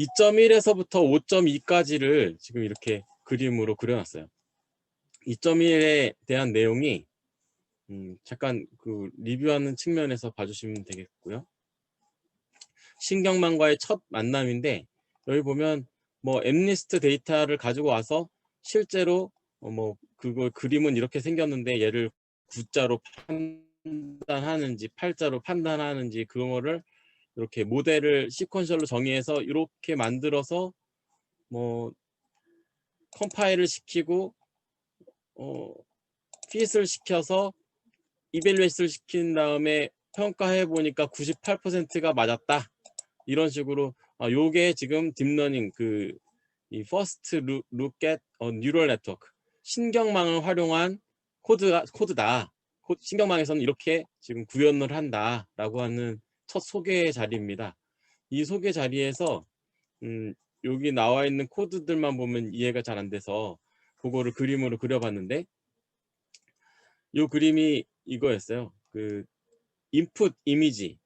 2.1에서부터 5.2까지를 지금 이렇게 그림으로 그려놨어요. 2.1에 대한 내용이 잠깐 그 리뷰하는 측면에서 봐주시면 되겠고요. 신경망과의 첫 만남인데 여기 보면 뭐 엠리스트 데이터를 가지고 와서 실제로 뭐 그걸 그림은 이렇게 생겼는데 얘를 구자로 판단하는지 팔자로 판단하는지 그거를 이렇게 모델을 시퀀셜로 정의해서 이렇게 만들어서 뭐 컴파일을 시키고 핏을 시켜서 이밸류에이트를 시킨 다음에 평가해 보니까 98%가 맞았다. 이런 식으로 요게 지금 딥러닝 이 퍼스트 룩 앳 뉴럴 네트워크 신경망을 활용한 코드다. 신경망에서는 이렇게 지금 구현을 한다라고 하는 첫 소개 자리입니다. 이 소개 자리에서 여기 나와 있는 코드들만 보면 이해가 잘 안 돼서 그거를 그림으로 그려봤는데 이 그림이 이거였어요. 그 인풋 이미지,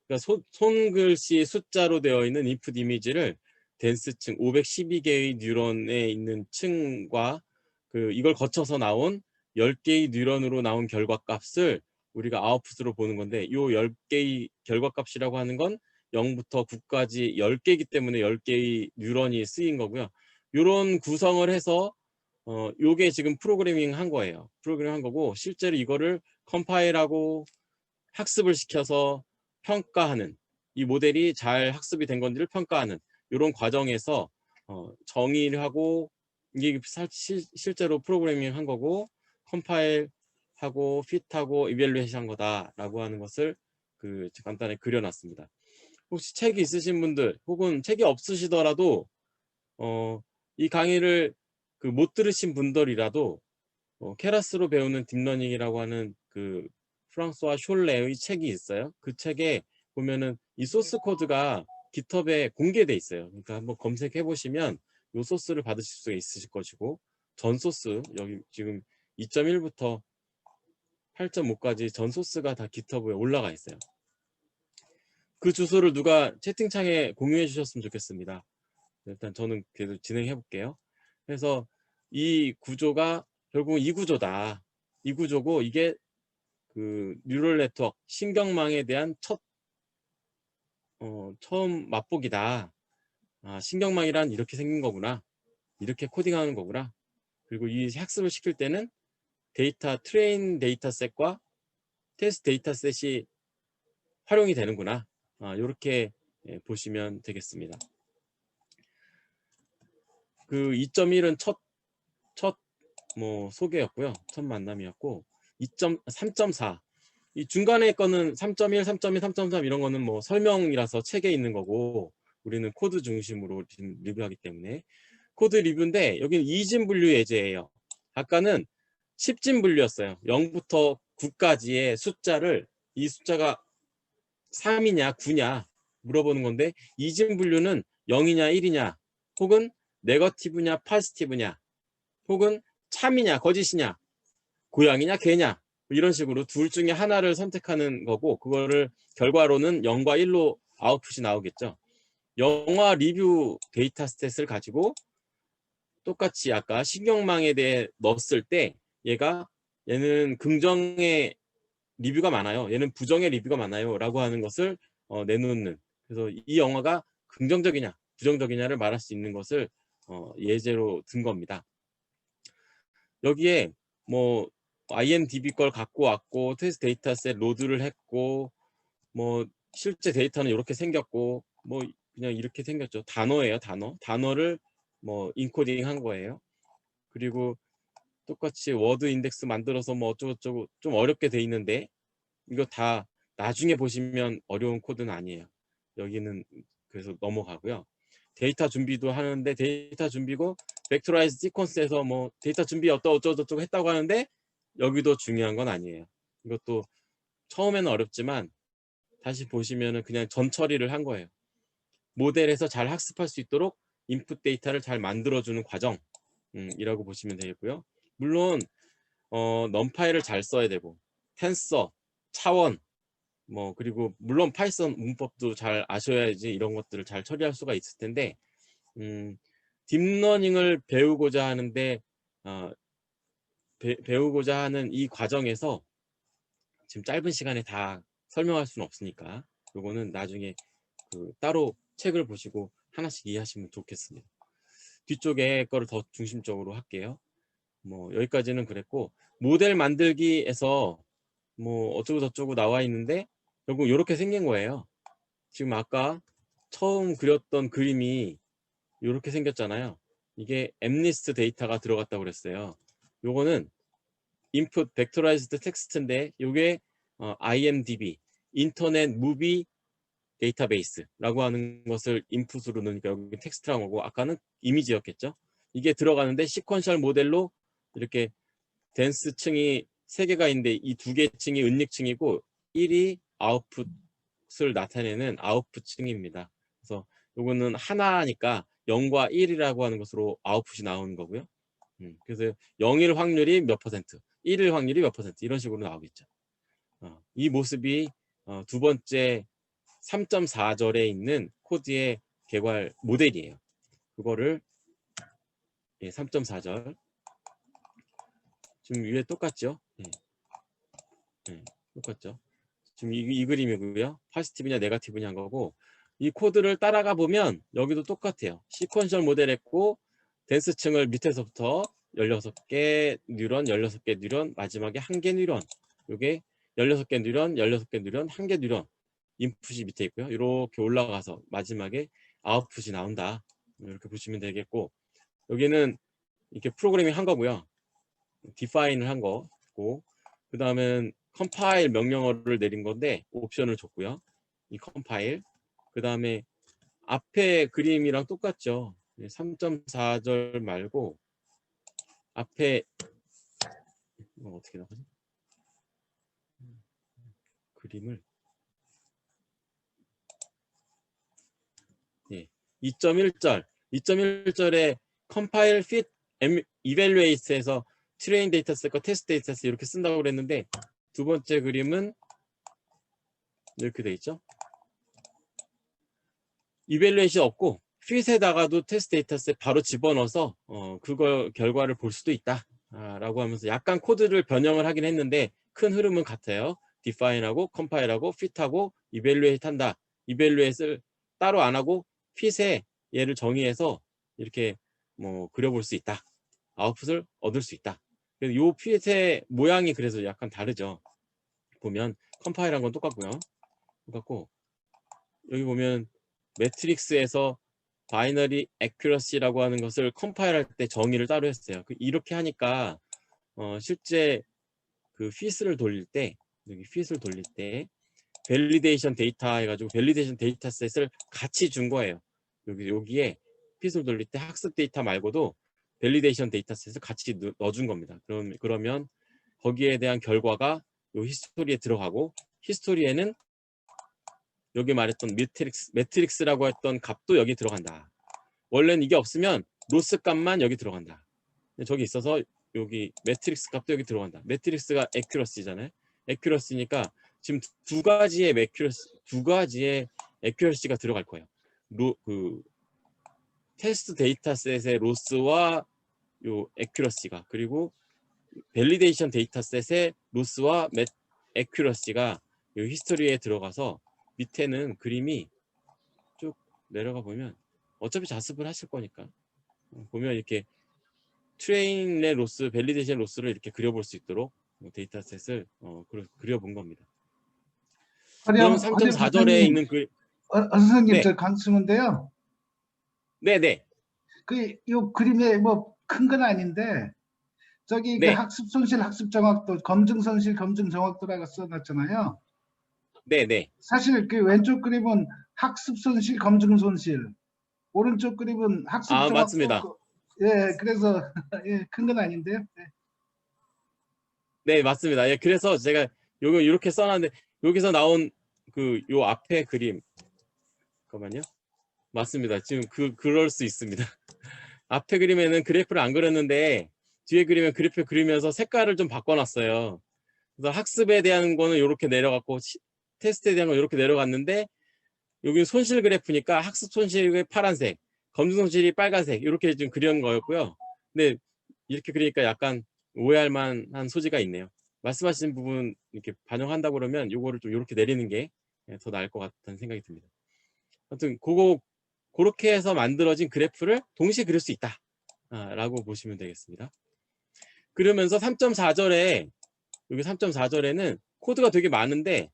그러니까 손글씨 숫자로 되어 있는 인풋 이미지를 덴스층 512개의 뉴런에 있는 층과 이걸 거쳐서 나온 10개의 뉴런으로 나온 결과값을 우리가 아웃풋으로 보는 건데 이 10개의 결과값이라고 하는 건 0부터 9까지 10개이기 때문에 10개의 뉴런이 쓰인 거고요. 이런 구성을 해서 요게 지금 프로그래밍 한 거예요. 프로그래밍 한 거고 실제로 이거를 컴파일하고 학습을 시켜서 평가하는 이 모델이 잘 학습이 된 건지를 평가하는 이런 과정에서 정의를 하고 이게 실제로 프로그래밍 한 거고 컴파일하고 핏하고 이밸루에이션 한 거다라고 하는 것을 간단히 그려놨습니다. 혹시 책이 있으신 분들 혹은 책이 없으시더라도 이 강의를 못 들으신 분들이라도 케라스로 배우는 딥러닝이라고 하는 프랑스와 숄레의 책이 있어요. 그 책에 보면은 이 소스 코드가 깃허브에 공개돼 있어요. 그러니까 한번 검색해 보시면 이 소스를 받으실 수가 있으실 것이고 전 소스 여기 지금 2.1부터 8.5까지 전 소스가 다 깃허브에 올라가 있어요. 그 주소를 누가 채팅창에 공유해 주셨으면 좋겠습니다. 일단 저는 계속 진행해 볼게요. 그래서 이 구조가 결국 이 구조다. 이 구조고 이게 뉴럴 네트워크 신경망에 대한 처음 맛보기다. 신경망이란 이렇게 생긴 거구나. 이렇게 코딩하는 거구나. 그리고 이 학습을 시킬 때는 트레인 데이터셋과 테스트 데이터셋이 활용이 되는구나. 이렇게 보시면 되겠습니다. 2.1은 첫 소개였고요. 첫 만남이었고 3.4 이 중간에 거는 3.1, 3.2, 3.3 이런 거는 뭐 설명이라서 책에 있는 거고 우리는 코드 중심으로 지금 리뷰하기 때문에 코드 리뷰인데 여기는 2진 분류 예제예요. 아까는 10진 분류였어요. 0부터 9까지의 숫자를 이 숫자가 3이냐 9냐 물어보는 건데 2진 분류는 0이냐 1이냐 혹은 네거티브냐 파지티브냐 혹은 참이냐 거짓이냐 고양이냐 개냐 이런 식으로 둘 중에 하나를 선택하는 거고 그거를 결과로는 0과 1로 아웃풋이 나오겠죠. 영화 리뷰 데이터 스탯을 가지고 똑같이 아까 신경망에 대해 넣었을 때 얘는 긍정의 리뷰가 많아요. 얘는 부정의 리뷰가 많아요. 라고 하는 것을 내놓는 그래서 이 영화가 긍정적이냐 부정적이냐를 말할 수 있는 것을 예제로 든 겁니다. 여기에 뭐 IMDb 걸 갖고 왔고 테스트 데이터셋 로드를 했고 뭐 실제 데이터는 이렇게 생겼고 뭐 그냥 이렇게 생겼죠. 단어예요. 단어를 뭐 인코딩 한 거예요. 그리고 똑같이 워드 인덱스 만들어서 뭐 어쩌고저쩌고 좀 어렵게 돼 있는데 이거 다 나중에 보시면 어려운 코드는 아니에요. 여기는 그래서 넘어가고요. 데이터 준비도 하는데 데이터 준비고 벡터라이즈 시퀀스에서 뭐 데이터 준비 어쩌고저쩌고 했다고 하는데 여기도 중요한 건 아니에요. 이것도 처음에는 어렵지만 다시 보시면은 그냥 전 처리를 한 거예요. 모델에서 잘 학습할 수 있도록 인풋 데이터를 잘 만들어주는 과정 이라고 보시면 되겠고요. 물론 넘파이를 잘 써야 되고 텐서, 차원 뭐 그리고 물론 파이썬 문법도 잘 아셔야지 이런 것들을 잘 처리할 수가 있을 텐데 딥러닝을 배우고자 하는데 배우고자 하는 이 과정에서 지금 짧은 시간에 다 설명할 수는 없으니까 요거는 나중에 따로 책을 보시고 하나씩 이해하시면 좋겠습니다. 뒤쪽에 거를 더 중심적으로 할게요. 뭐 여기까지는 그랬고, 모델 만들기에서 뭐 어쩌고 저쩌고 나와 있는데 결국 이렇게 생긴 거예요. 지금 아까 처음 그렸던 그림이 이렇게 생겼잖아요. 이게 엠리스트 데이터가 들어갔다고 그랬어요. 요거는 input vectorized text인데 요게 IMDb 인터넷 무비 데이터베이스라고 하는 것을 인풋으로 넣으니까 여기 텍스트라고 하고, 아까는 이미지였겠죠. 이게 들어가는데 시퀀셜 모델로 이렇게 댄스 층이 3개가 있는데 이 2개 층이 은닉층이고 1이 아웃풋을 나타내는 아웃풋 층입니다. 그래서 요거는 하나니까 0과 1이라고 하는 것으로 아웃풋이 나오는 거고요. 그래서 0일 확률이 몇 퍼센트, 1일 확률이 몇 퍼센트, 이런 식으로 나오겠죠. 이 모습이 두 번째 3.4절에 있는 코드의 개괄 모델이에요. 그거를 3.4절 지금 위에 똑같죠? 똑같죠? 지금 이 그림이고요. 포지티브냐 네거티브냐 한 거고, 이 코드를 따라가 보면 여기도 똑같아요. 시퀀셜 모델 했고 댄스층을 밑에서부터 16개 뉴런, 16개 뉴런, 마지막에 1개 뉴런, 요게 16개 뉴런, 16개 뉴런, 1개 뉴런, 인풋이 밑에 있고요. 이렇게 올라가서 마지막에 아웃풋이 나온다. 이렇게 보시면 되겠고, 여기는 이렇게 프로그래밍 한 거고요. 디파인을 한 거고, 그 다음엔 컴파일 명령어를 내린 건데 옵션을 줬고요. 이 컴파일, 그 다음에 앞에 그림이랑 똑같죠. 3.4절 말고 앞에 어떻게 나가지? 그림을 2.1절 2.1절에 컴파일 fit evaluate에서 트레인 데이터셋과 테스트 데이터셋 이렇게 쓴다고 그랬는데, 두 번째 그림은 이렇게 돼 있죠. 이벨루에이션 없고 fit에다가도 테스트 데이터셋 바로 집어넣어서 그거 결과를 볼 수도 있다 라고 하면서 약간 코드를 변형을 하긴 했는데 큰 흐름은 같아요. define하고 compile하고 fit하고 evaluate 한다. evaluate를 따로 안 하고 fit에 얘를 정의해서 이렇게 뭐 그려볼 수 있다. 아웃풋을 얻을 수 있다. 그래서 요 fit의 모양이 그래서 약간 다르죠. 보면 컴파일한 건 똑같고요. 똑같고, 여기 보면 매트릭스에서 바이너리 애큐러시라고 하는 것을 컴파일할 때 정의를 따로 했어요. 이렇게 하니까 실제 그 fit을 돌릴 때, 여기 fit을 돌릴 때 밸리데이션 데이터 해가지고 밸리데이션 데이터셋을 같이 준 거예요. 여기에 fit을 돌릴 때 학습 데이터 말고도 밸리데이션 데이터셋을 같이 넣어준 겁니다. 그러면 거기에 대한 결과가 요 히스토리에 들어가고, 히스토리에는 여기 말했던 매트릭스라고 했던 값도 여기 들어간다. 원래는 이게 없으면 로스 값만 여기 들어간다. 저기 있어서 여기 매트릭스 값도 여기 들어간다. 매트릭스가 애큐러시잖아요. 애큐러시니까 지금 두 가지의 애큐러시가 들어갈 거예요. 테스트 데이터셋의 로스와 요 애큐러시가, 그리고 밸리데이션 데이터셋의 로스와 애큐러시가 요 히스토리에 들어가서, 밑에는 그림이 쭉 내려가 보면 어차피 자습을 하실 거니까 보면 이렇게 트레인의 로스, 밸리데이션 로스를 이렇게 그려볼 수 있도록 데이터셋을 그려본 겁니다. 그럼 허렴 3.4절에 선생님, 있는 그 선생님 네, 저 강수인데요. 네. 요 그림에 뭐 큰 건 아닌데 저기 그 네, 학습 손실, 학습 정확도, 검증 손실, 검증 정확도라고 써놨잖아요. 네. 사실 그 왼쪽 그림은 학습 손실, 검증 손실, 오른쪽 그림은 학습 아, 정확도. 맞습니다. 예, 그래서 예, 큰 건 아닌데요. 네. 네, 맞습니다. 예, 그래서 제가 요거 이렇게 써놨는데, 여기서 나온 요 앞에 그림, 잠깐만요. 맞습니다. 지금 그럴 수 있습니다. 앞에 그림에는 그래프를 안 그렸는데 뒤에 그림에 그래프 그리면서 색깔을 좀 바꿔놨어요. 그래서 학습에 대한 거는 이렇게 내려갔고 테스트에 대한 건 이렇게 내려갔는데 여기 손실 그래프니까 학습 손실이 파란색, 검증 손실이 빨간색 이렇게 좀 그린 거였고요. 근데 이렇게 그리니까 약간 오해할 만한 소지가 있네요. 말씀하신 부분 이렇게 반영한다고 그러면 요거를 좀 이렇게 내리는 게 더 나을 것 같다는 생각이 듭니다. 아무튼 그렇게 해서 만들어진 그래프를 동시에 그릴 수 있다 라고 보시면 되겠습니다. 그러면서 3.4절에 여기 3.4절에는 코드가 되게 많은데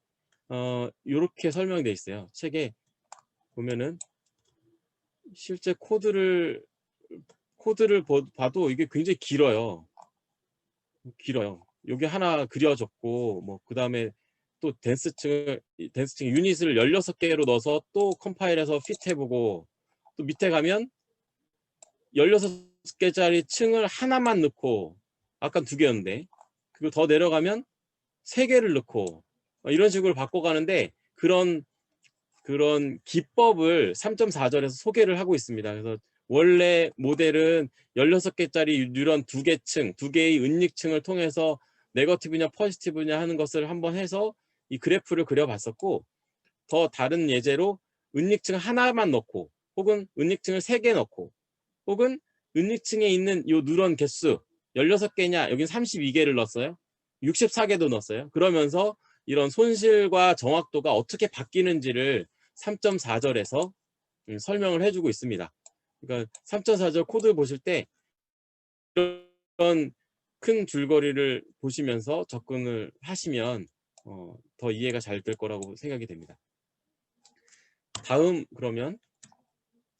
이렇게 설명되어 있어요. 책에 보면은 실제 코드를 봐도 이게 굉장히 길어요. 여기 하나 그려졌고 뭐 그 다음에 또 덴스층 유닛을 16개로 넣어서 또 컴파일해서 핏해보고 또 밑에 가면 16개짜리 층을 하나만 넣고 아까 2개였는데 그리고 더 내려가면 3개를 넣고 이런 식으로 바꿔가는데 그런 기법을 3.4절에서 소개를 하고 있습니다. 그래서 원래 모델은 16개짜리 뉴런 2개 층, 2개의 은닉층을 통해서 네거티브냐 포지티브냐 하는 것을 한번 해서 이 그래프를 그려봤었고 더 다른 예제로 은닉층 하나만 넣고 혹은 은닉층을 3개 넣고 혹은 은닉층에 있는 이 누런 개수 16개냐 여긴 32개를 넣었어요. 64개도 넣었어요. 그러면서 이런 손실과 정확도가 어떻게 바뀌는지를 3.4절에서 설명을 해주고 있습니다. 그러니까 3.4절 코드 보실 때 이런 큰 줄거리를 보시면서 접근을 하시면 더 이해가 잘 될 거라고 생각이 됩니다. 다음 그러면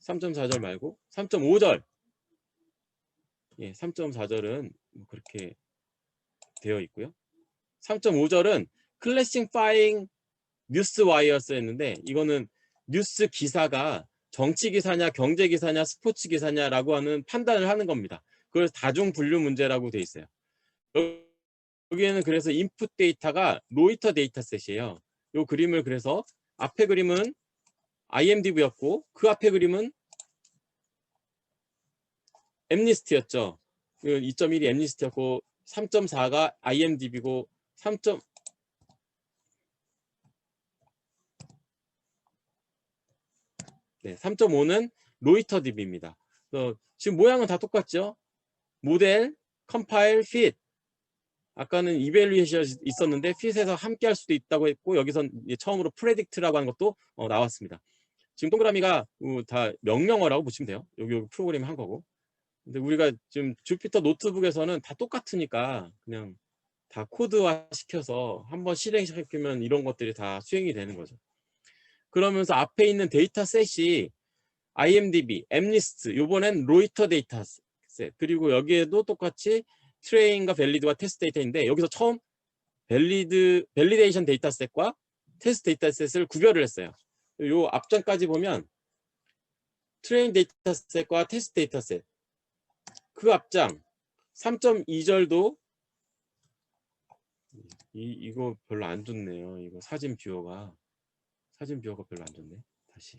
3.4절 말고 3.5절 3.4절은 그렇게 되어 있고요. 3.5절은 클래시파잉 뉴스 와이어스였는데 이거는 뉴스 기사가 정치 기사냐 경제 기사냐 스포츠 기사냐라고 하는 판단을 하는 겁니다. 그걸 다중 분류 문제라고 돼 있어요. 여기에는 그래서 인풋 데이터가 로이터 데이터셋이에요. 이 그림을 그래서 앞에 그림은 IMDb였고 그 앞에 그림은 엠니스트였죠. 2.1이 엠니스트였고 3.4가 IMDb고 3.5는 로이터 DB입니다. 지금 모양은 다 똑같죠? 모델, 컴파일, 핏. 아까는 이벨루에이션이 있었는데 핏에서 함께 할 수도 있다고 했고 여기선 처음으로 프레딕트라고 하는 것도 나왔습니다. 지금 동그라미가 다 명령어라고 보시면 돼요. 여기 프로그램 한 거고. 근데 우리가 지금 주피터 노트북에서는 다 똑같으니까 그냥 다 코드화 시켜서 한번 실행시키면 이런 것들이 다 수행이 되는 거죠. 그러면서 앞에 있는 데이터셋이 IMDb, 엠니스트, 요번엔 로이터 데이터셋 그리고 여기에도 똑같이 트레인과 밸리드와 테스트 데이터인데 여기서 처음 밸리데이션 데이터셋과 테스트 데이터셋을 구별을 했어요. 요 앞장까지 보면 트레인 데이터셋과 테스트 데이터셋 그 앞장 3.2절도 이거 별로 안 좋네요. 이거 사진 뷰어가 별로 안 좋네. 다시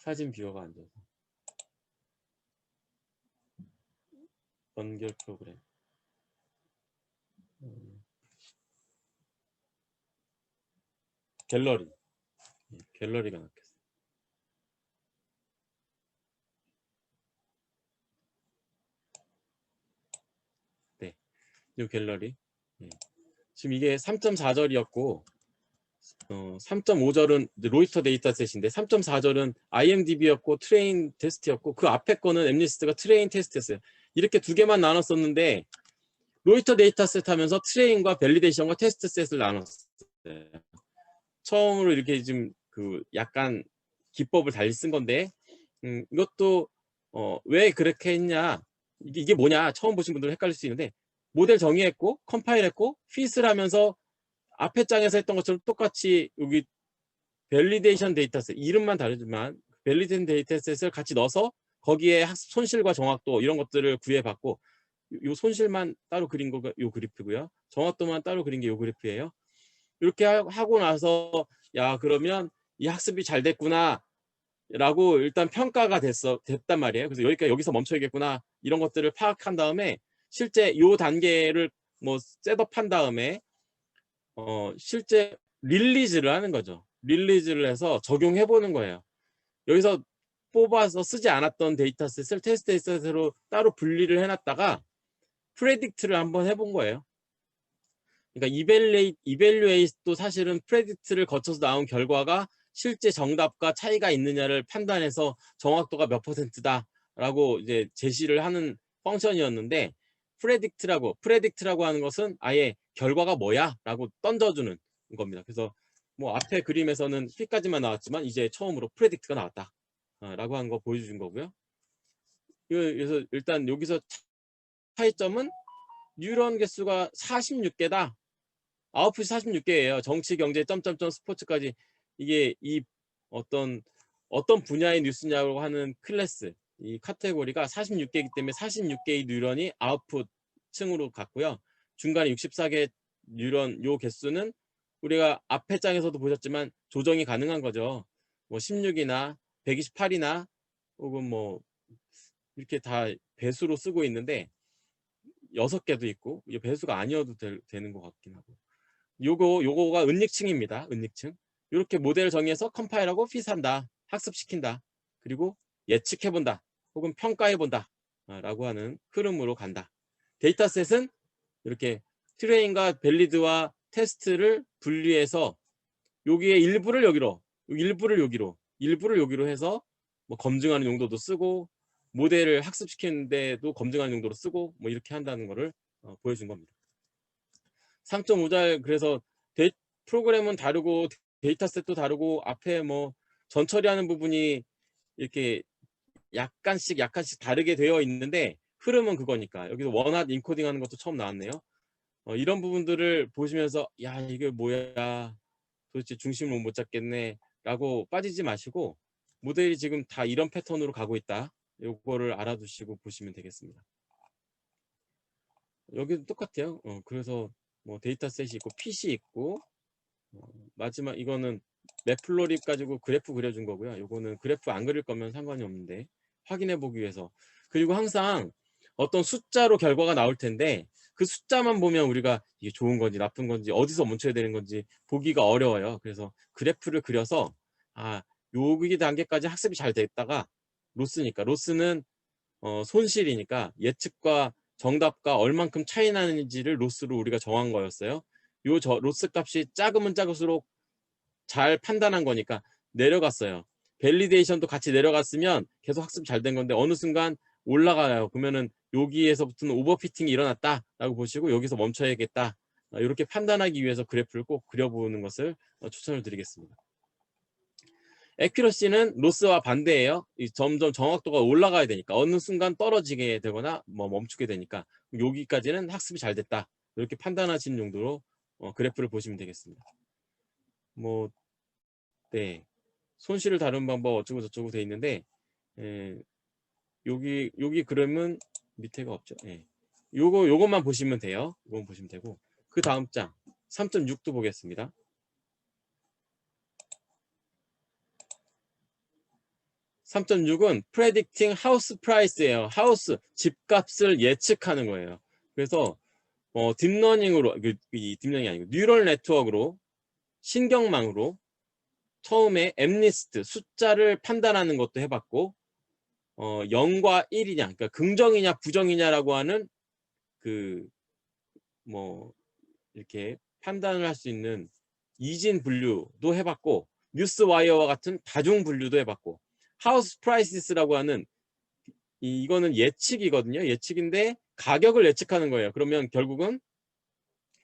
사진 뷰어가 안 좋아서 연결 프로그램 갤러리가 낫겠어. 네, 이 갤러리 지금 이게 3.4절이었고 3.5절은 로이터 데이터셋인데 3.4절은 IMDb였고 트레인 테스트였고 그 앞에 거는 엠니스트가 트레인 테스트였어요. 이렇게 2개만 나눴었는데 로이터 데이터셋 하면서 트레인과 밸리데이션과 테스트셋을 나눴어요. 처음으로 이렇게 좀 약간 기법을 달리 쓴 건데 이것도 왜 그렇게 했냐 이게 뭐냐 처음 보신 분들은 헷갈릴 수 있는데 모델 정의했고 컴파일했고 핏을 하면서 앞에 장에서 했던 것처럼 똑같이 여기 밸리데이션 데이터셋 이름만 다르지만 밸리데이션 데이터셋을 같이 넣어서 거기에 학습 손실과 정확도 이런 것들을 구해봤고 요 손실만 따로 그린 거가 요 그래프고요. 정확도만 따로 그린 게 요 그래프예요. 이렇게 하고 나서 야 그러면 이 학습이 잘 됐구나 라고 일단 평가가 됐단 말이에요. 그래서 여기서 멈춰야겠구나 이런 것들을 파악한 다음에 실제 요 단계를 뭐 셋업한 다음에 실제 릴리즈를 하는 거죠. 릴리즈를 해서 적용해 보는 거예요. 여기서 뽑아서 쓰지 않았던 데이터셋을 테스트 데이터셋으로 따로 분리를 해놨다가 프레딕트를 한번 해본 거예요. 그러니까 이벨루에이트도 사실은 프레딕트를 거쳐서 나온 결과가 실제 정답과 차이가 있느냐를 판단해서 정확도가 몇 %다라고 이제 제시를 하는 펑션이었는데, 프레딕트라고 하는 것은 아예 결과가 뭐야라고 던져주는 겁니다. 그래서 뭐 앞에 그림에서는 P까지만 나왔지만 이제 처음으로 프레딕트가 나왔다 라고 하는 거 보여준 거고요. 그래서 일단 여기서 차이점은 뉴런 개수가 46개다. 아웃풋이 46개예요. 정치, 경제, 점점점, 스포츠까지. 이게 이 어떤 분야의 뉴스냐고 하는 클래스, 이 카테고리가 46개이기 때문에 46개의 뉴런이 아웃풋 층으로 갔고요. 중간에 64개 뉴런 요 개수는 우리가 앞에 장에서도 보셨지만 조정이 가능한 거죠. 뭐 16이나 128이나 혹은 뭐 이렇게 다 배수로 쓰고 있는데 6개도 있고, 이게 배수가 아니어도 되는 것 같긴 하고. 요거가 은닉층입니다. 은닉층. 이렇게 모델을 정의해서 컴파일하고 피스한다, 학습시킨다, 그리고 예측해본다, 혹은 평가해본다 라고 하는 흐름으로 간다. 데이터셋은 이렇게 트레인과 밸리드와 테스트를 분리해서 여기에 일부를 여기로, 일부를 여기로 해서 뭐 검증하는 용도도 쓰고, 모델을 학습시키는데도 검증하는 용도로 쓰고, 뭐 이렇게 한다는 거를 보여준 겁니다. 3.5잘, 그래서 프로그램은 다르고 데이터셋도 다르고 앞에 뭐 전처리하는 부분이 이렇게 약간씩 다르게 되어 있는데 흐름은 그거니까. 여기서 원핫 인코딩 하는 것도 처음 나왔네요. 이런 부분들을 보시면서 야, 이게 뭐야, 도대체 중심을 못 잡겠네 라고 빠지지 마시고, 모델이 지금 다 이런 패턴으로 가고 있다, 요거를 알아두시고 보시면 되겠습니다. 여기도 똑같아요. 그래서 뭐 데이터셋이 있고 핏이 있고, 마지막 이거는 맵플로립 가지고 그래프 그려준 거고요. 요거는 그래프 안 그릴 거면 상관이 없는데 확인해 보기 위해서. 그리고 항상 어떤 숫자로 결과가 나올 텐데 그 숫자만 보면 우리가 이게 좋은 건지 나쁜 건지 어디서 멈춰야 되는 건지 보기가 어려워요. 그래서 그래프를 그려서 여기 단계까지 학습이 잘 됐다가 로스는 손실이니까 예측과 정답과 얼만큼 차이 나는지를 로스로 우리가 정한 거였어요. 로스 값이 작으면 작을수록 잘 판단한 거니까 내려갔어요. 밸리데이션도 같이 내려갔으면 계속 학습 잘 된 건데 어느 순간 올라가요. 그러면은 여기에서부터는 오버피팅이 일어났다라고 보시고 여기서 멈춰야겠다, 이렇게 판단하기 위해서 그래프를 꼭 그려보는 것을 추천을 드리겠습니다. 에큐러시는 로스와 반대예요. 점점 정확도가 올라가야 되니까, 어느 순간 떨어지게 되거나 뭐 멈추게 되니까 여기까지는 학습이 잘 됐다, 이렇게 판단하시는 용도로 그래프를 보시면 되겠습니다. 뭐 네, 손실을 다루는 방법 어쩌고 저쩌고 돼 있는데, 여기 그러면 밑에가 없죠. 요것만 보시면 돼요. 요것만 보시면 되고, 그 다음 장 3.6도 보겠습니다. 3.6은 predicting house price예요. 하우스, 집값을 예측하는 거예요. 그래서 딥러닝으로, 딥러닝이 아니고 뉴럴 네트워크로, 신경망으로 처음에 엠리스트, 숫자를 판단하는 것도 해봤고, 0과 1이냐, 그러니까 긍정이냐 부정이냐라고 하는 뭐 이렇게 판단을 할 수 있는 이진 분류도 해봤고, 뉴스 와이어와 같은 다중 분류도 해봤고, 하우스 프라이시스라고 하는 이거는 예측이거든요. 예측인데 가격을 예측하는 거예요. 그러면 결국은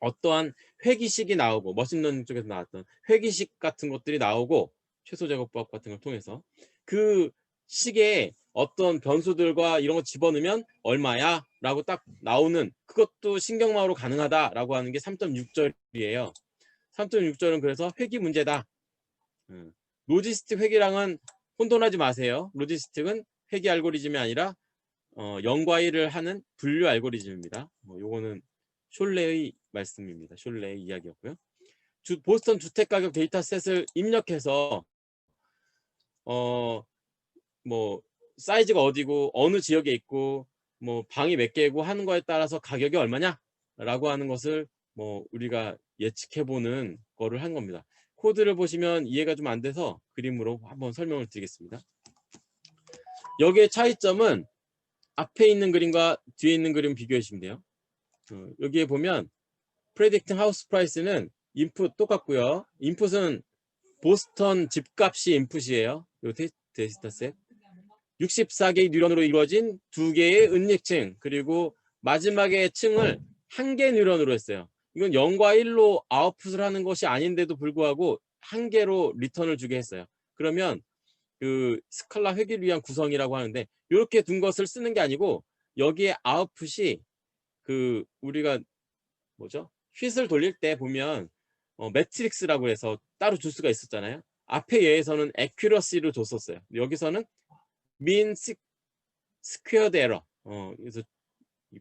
어떠한 회기식이 나오고, 머신러닝 쪽에서 나왔던 회기식 같은 것들이 나오고, 최소 제곱법 같은 걸 통해서 그 식에 어떤 변수들과 이런 거 집어넣으면 얼마야 라고 딱 나오는, 그것도 신경망으로 가능하다라고 하는 게 3.6절이에요. 3.6절은 그래서 회기 문제다. 로지스틱 회기랑은 혼돈하지 마세요. 로지스틱은 회기 알고리즘이 아니라 0과 1을 하는 분류 알고리즘입니다. 요거는 숄레의 말씀입니다. 숄레의 이야기였고요. 보스턴 주택가격 데이터셋을 입력해서 뭐 사이즈가 어디고 어느 지역에 있고 뭐 방이 몇 개고 하는 거에 따라서 가격이 얼마냐 라고 하는 것을 뭐 우리가 예측해보는 거를 한 겁니다. 코드를 보시면 이해가 좀 안 돼서 그림으로 한번 설명을 드리겠습니다. 여기의 차이점은 앞에 있는 그림과 뒤에 있는 그림 비교해 주시면 돼요. 여기에 보면 Predicting House Price는 인풋 똑같고요. 인풋은 보스턴 집값이 인풋이에요. 이 데이터셋. 64개의 뉴런으로 이루어진 2개의 은닉층, 그리고 마지막에 층을 1개 뉴런으로 했어요. 이건 0과 1로 아웃풋을 하는 것이 아닌데도 불구하고 1개로 리턴을 주게 했어요. 그러면 그 스칼라 회귀를 위한 구성이라고 하는데, 이렇게 둔 것을 쓰는 게 아니고 여기에 아웃풋이 그 우리가 뭐죠? 휘슬 돌릴 때 보면 매트릭스라고 해서 따로 줄 수가 있었잖아요. 앞에 예에서는 accuracy로 줬었어요. 여기서는 mean squared error, 그래서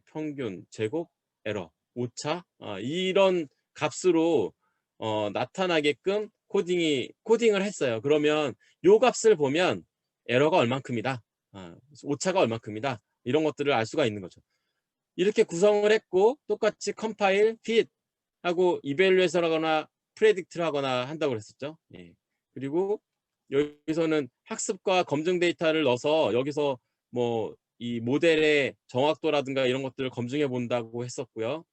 평균 제곱 에러 오차, 이런 값으로 나타나게끔 코딩을 했어요. 그러면 요 값을 보면 에러가 얼만큼이다, 오차가 얼만큼이다, 이런 것들을 알 수가 있는 거죠. 이렇게 구성을 했고 똑같이 컴파일, 핏 하고 이벨루에이션 하거나 프레딕트를 하거나 한다고 그랬었죠. 예. 그리고 여기서는 학습과 검증 데이터를 넣어서 여기서 뭐 이 모델의 정확도라든가 이런 것들을 검증해 본다고 했었고요.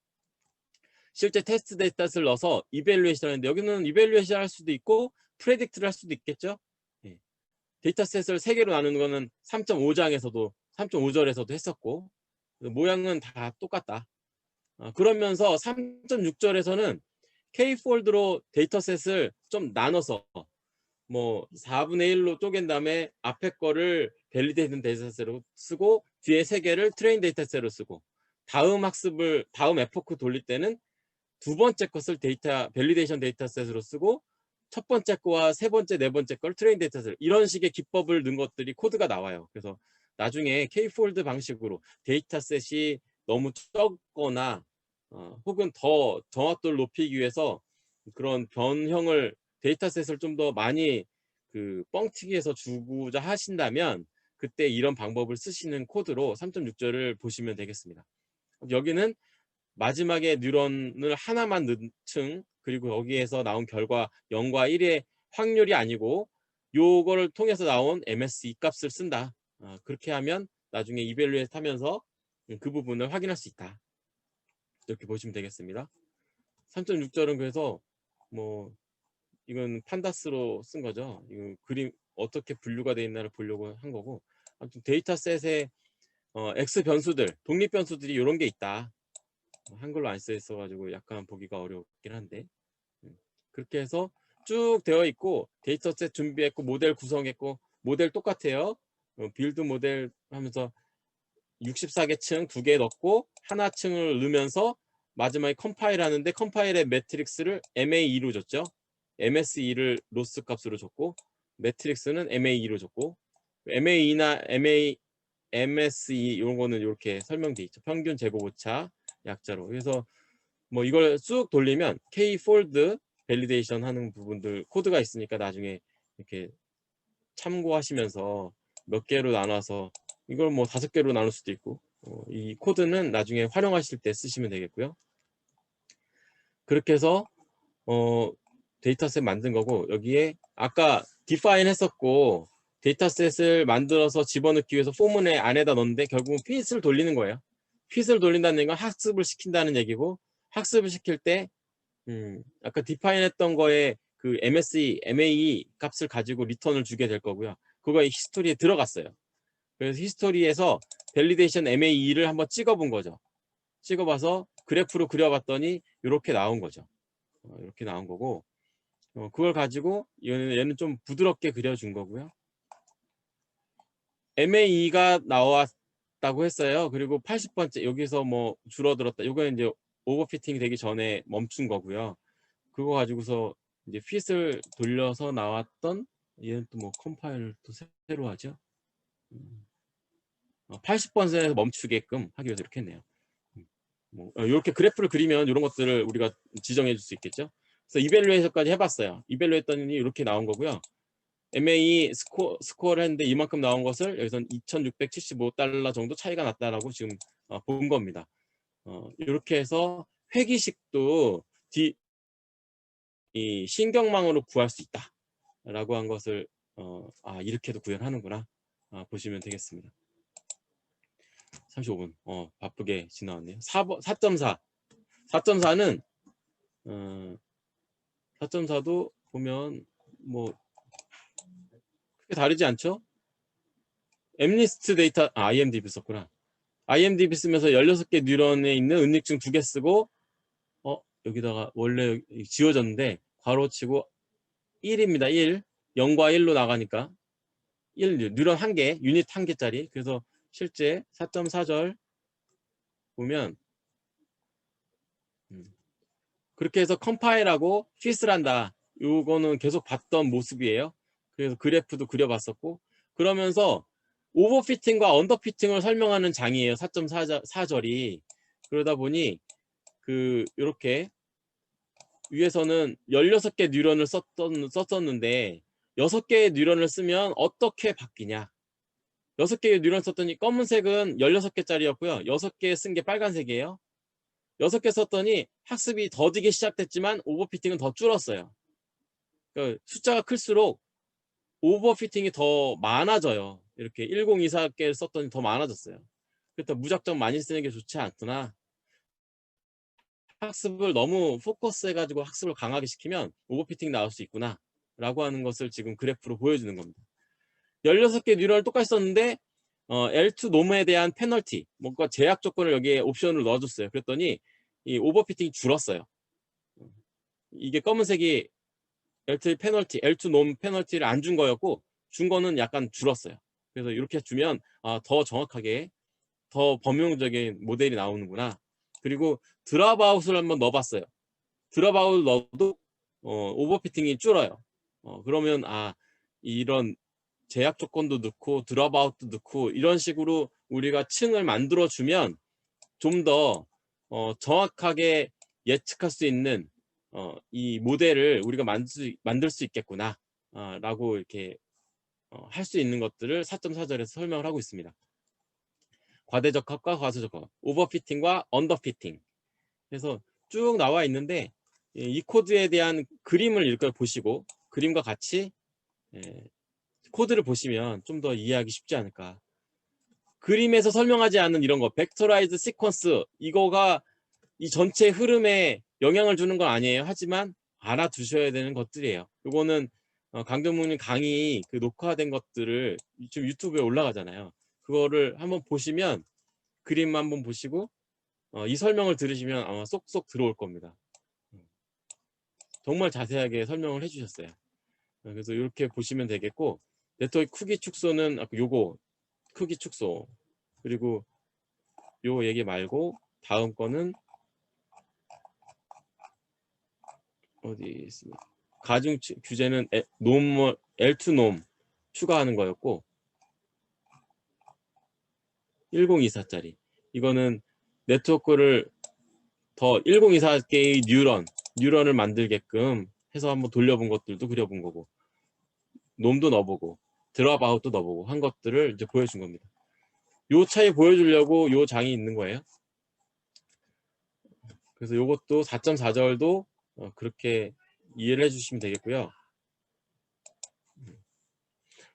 실제 테스트 데이터를 넣어서 이벨루에이션 하는데, 여기는 이벨루에이션 할 수도 있고 프레딕트를 할 수도 있겠죠. 예. 데이터셋을 3개로 나누는 거는 3.5장에서도 3.5절에서도 했었고, 모양은 다 똑같다. 그러면서 3.6절에서는 K폴드로 데이터셋을 좀 나눠서 뭐 4분의 1로 쪼갠 다음에 앞에 거를 밸리데이션 데이터셋으로 쓰고 뒤에 3개를 트레인 데이터셋으로 쓰고, 다음 에포크 돌릴 때는 두 번째 것을 밸리데이션 데이터셋으로 쓰고 첫 번째 거와 세 번째, 네 번째 걸 트레인 데이터셋, 이런 식의 기법을 넣은 것들이 코드가 나와요. 그래서 나중에 K폴드 방식으로 데이터셋이 너무 적거나 혹은 더 정확도를 높이기 위해서 그런 변형을 데이터셋을 좀 더 많이 그 뻥튀기해서 주고자 하신다면 그때 이런 방법을 쓰시는 코드로 3.6절을 보시면 되겠습니다. 여기는 마지막에 뉴런을 하나만 넣은 층, 그리고 거기에서 나온 결과 0과 1의 확률이 아니고 요거를 통해서 나온 MSE 값을 쓴다. 그렇게 하면 나중에 이벨루에이트 하면서 그 부분을 확인할 수 있다. 이렇게 보시면 되겠습니다. 3.6절은 그래서 뭐 이건 판다스로 쓴 거죠. 이거 그림 어떻게 분류가 되어 있나를 보려고 한 거고, 아무튼 데이터셋에 X 변수들, 독립 변수들이 이런 게 있다. 한글로 안 써 있어가지고 약간 보기가 어렵긴 한데, 그렇게 해서 쭉 되어 있고 데이터셋 준비했고 모델 구성했고, 모델 똑같아요. 빌드 모델 하면서 64개 층 2개 넣고 하나 층을 넣으면서 마지막에 컴파일 하는데, 컴파일의 매트릭스를 MA2로 줬죠. MSE를 로스 값으로 줬고 매트릭스는 MA2로 줬고, MA2나 MSE 이런 거는 이렇게 설명돼 있죠. 평균 제곱 오차 약자로. 그래서 뭐 이걸 쭉 돌리면 K폴드 밸리데이션 하는 부분들 코드가 있으니까 나중에 이렇게 참고하시면서 몇 개로 나눠서, 이걸 뭐 5개로 나눌 수도 있고, 이 코드는 나중에 활용하실 때 쓰시면 되겠고요. 그렇게 해서 데이터셋 만든 거고, 여기에 아까 디파인 했었고 데이터셋을 만들어서 집어넣기 위해서 폼을 안에다 넣는데 결국은 핏을 돌리는 거예요. 핏을 돌린다는 건 학습을 시킨다는 얘기고, 학습을 시킬 때 아까 디파인 했던 거에 그 MSE, MAE 값을 가지고 리턴을 주게 될 거고요. 그거 히스토리에 들어갔어요. 그래서 히스토리에서 밸리데이션 MAE를 한번 찍어본 거죠. 찍어봐서 그래프로 그려봤더니 이렇게 나온 거죠. 이렇게 나온 거고, 그걸 가지고 얘는 좀 부드럽게 그려준 거고요. MAE가 나왔다고 했어요. 그리고 80번째 여기서 뭐 줄어들었다. 이거는 이제 오버피팅이 되기 전에 멈춘 거고요. 그거 가지고서 이제 핏을 돌려서 나왔던, 얘는 또 뭐 컴파일을 또 새로 하죠. 80번에서 멈추게끔 하기 위해서 이렇게 했네요. 뭐 이렇게 그래프를 그리면 이런 것들을 우리가 지정해 줄 수 있겠죠. 그래서 이벨루에이션까지 해봤어요. 이벨루 했더니 이렇게 나온 거고요. MA 스코어를 했는데 이만큼 나온 것을 여기선 $2,675 정도 차이가 났다라고 지금 본 겁니다. 이렇게 해서 회기식도 이 신경망으로 구할 수 있다 라고 한 것을 이렇게도 구현하는구나 보시면 되겠습니다. 35분 바쁘게 지나왔네요. 4.4 4.4는 4.4도 보면 뭐 크게 다르지 않죠? 엠리스트 데이터 IMDb 썼구나. IMDb 쓰면서 16개 뉴런에 있는 은닉증 2개 쓰고 여기다가 원래 지워졌는데 괄호치고 1입니다. 1. 0과 1로 나가니까 1 뉴런 1개, 유닛 1개짜리. 그래서 실제 4.4절 보면 그렇게 해서 컴파일하고 휘스를 한다. 요거는 계속 봤던 모습이에요. 그래서 그래프도 그려봤었고 그러면서 오버피팅과 언더피팅을 설명하는 장이에요. 4.4절이. 그러다 보니 이렇게 위에서는 16개 뉴런을 썼었는데 6개의 뉴런을 쓰면 어떻게 바뀌냐. 6개의 뉴런 썼더니 검은색은 16개짜리였고요. 6개 쓴 게 빨간색이에요. 6개 썼더니 학습이 더디게 시작됐지만 오버피팅은 더 줄었어요. 그러니까 숫자가 클수록 오버피팅이 더 많아져요. 이렇게 1024개를 썼더니 더 많아졌어요. 그래서 무작정 많이 쓰는 게 좋지 않구나. 학습을 너무 포커스해가지고 학습을 강하게 시키면 오버피팅 나올 수 있구나 라고 하는 것을 지금 그래프로 보여주는 겁니다. 16개 뉴런을 똑같이 썼는데 L2 노무에 대한 페널티, 뭔가 제약 조건을 여기에 옵션으로 넣어줬어요. 그랬더니 이 오버피팅이 줄었어요. 이게 검은색이 L2 페널티, L2 놈 페널티를 안 준 거였고 준 거는 약간 줄었어요. 그래서 이렇게 주면 더 정확하게 더 범용적인 모델이 나오는구나. 그리고 드랍아웃을 한번 넣어봤어요. 드랍아웃을 넣어도 오버피팅이 줄어요. 그러면 이런 제약 조건도 넣고 드랍아웃도 넣고 이런 식으로 우리가 층을 만들어주면 좀 더 정확하게 예측할 수 있는 이 모델을 우리가 만들 수 있겠구나 라고 이렇게 할 수 있는 것들을 4.4절에서 설명을 하고 있습니다. 과대적합과 과소적합, 오버피팅과 언더피팅. 그래서 쭉 나와 있는데 이 코드에 대한 그림을 이렇게 보시고 그림과 같이 코드를 보시면 좀 더 이해하기 쉽지 않을까. 그림에서 설명하지 않은 이런 거, 벡터라이즈 시퀀스, 이거가 이 전체 흐름에 영향을 주는 건 아니에요. 하지만 알아두셔야 되는 것들이에요. 이거는 강정무님 강의 녹화된 것들을 지금 유튜브에 올라가잖아요. 그거를 한번 보시면 그림 한번 보시고 이 설명을 들으시면 아마 쏙쏙 들어올 겁니다. 정말 자세하게 설명을 해주셨어요. 그래서 이렇게 보시면 되겠고 네트워크 크기 축소는 요거 크기 축소 그리고 요 얘기 말고 다음 거는 어디 있습니까? 가중 규제는 L2 놈 추가하는 거였고 1024짜리 이거는 네트워크를 더 1024개의 뉴런을 만들게끔 해서 한번 돌려본 것들도 그려본 거고 놈도 넣어보고 드랍아웃도 넣어보고 한 것들을 이제 보여준 겁니다. 요 차이 보여주려고 요 장이 있는 거예요. 그래서 요것도 4.4절도 그렇게 이해를 해주시면 되겠고요.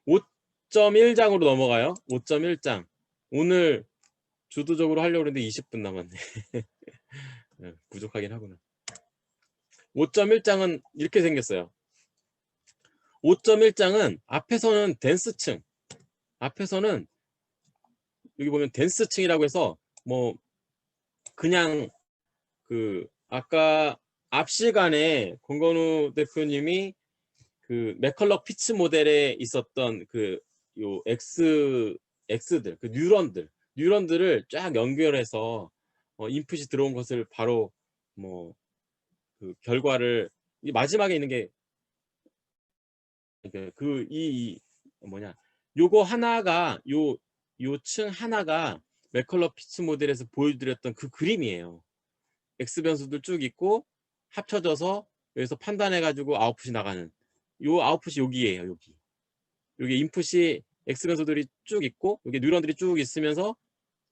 5.1장으로 넘어가요. 5.1장. 오늘 주도적으로 하려고 했는데 20분 남았네. 부족하긴 하구나. 5.1장은 이렇게 생겼어요. 5.1장은 앞에서는 댄스층, 앞에서는 여기 보면 댄스층이라고 해서 뭐 그냥 아까 앞 시간에 권건우 대표님이 맥컬럭 피츠 모델에 있었던 요 X들, 뉴런들을 쫙 연결해서 인풋이 들어온 것을 바로 뭐 결과를 마지막에 있는 게 요거 하나가 요 층 하나가 맥컬럭 피츠 모델에서 보여드렸던 그 그림이에요. X 변수들 쭉 있고 합쳐져서 여기서 판단해 가지고 아웃풋이 나가는 요 아웃풋이 여기에요. 여기 인풋이 X 변수들이 쭉 있고 여기 뉴런들이 쭉 있으면서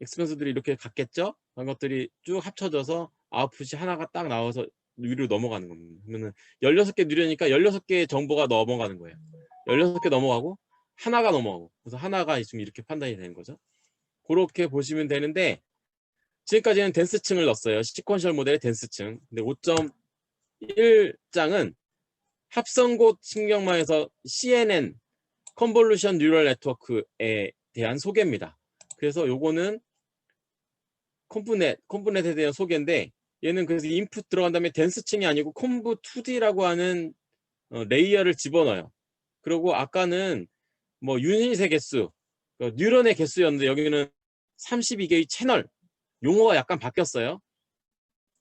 X 변수들이 이렇게 같겠죠? 그런 것들이 쭉 합쳐져서 아웃풋이 하나가 딱 나와서 위로 넘어가는 겁니다. 그러면은 16개 누르니까 16개의 정보가 넘어가는 거예요. 16개 넘어가고 하나가 넘어가고, 그래서 하나가 지금 이렇게 판단이 되는 거죠. 그렇게 보시면 되는데, 지금까지는 덴스층을 넣었어요. 시퀀셜 모델의 덴스층. 근데 5.1장은 합성곳 신경망에서 CNN 컨볼루션 뉴럴 네트워크에 대한 소개입니다. 그래서 요거는 콤브넷에 대한 소개인데, 얘는 그래서 인풋 들어간 다음에 덴스층이 아니고 콤브 2D라고 하는 레이어를 집어넣어요. 그리고 아까는 뭐 유닛의 개수, 뉴런의 개수였는데 여기는 32개의 채널, 용어가 약간 바뀌었어요.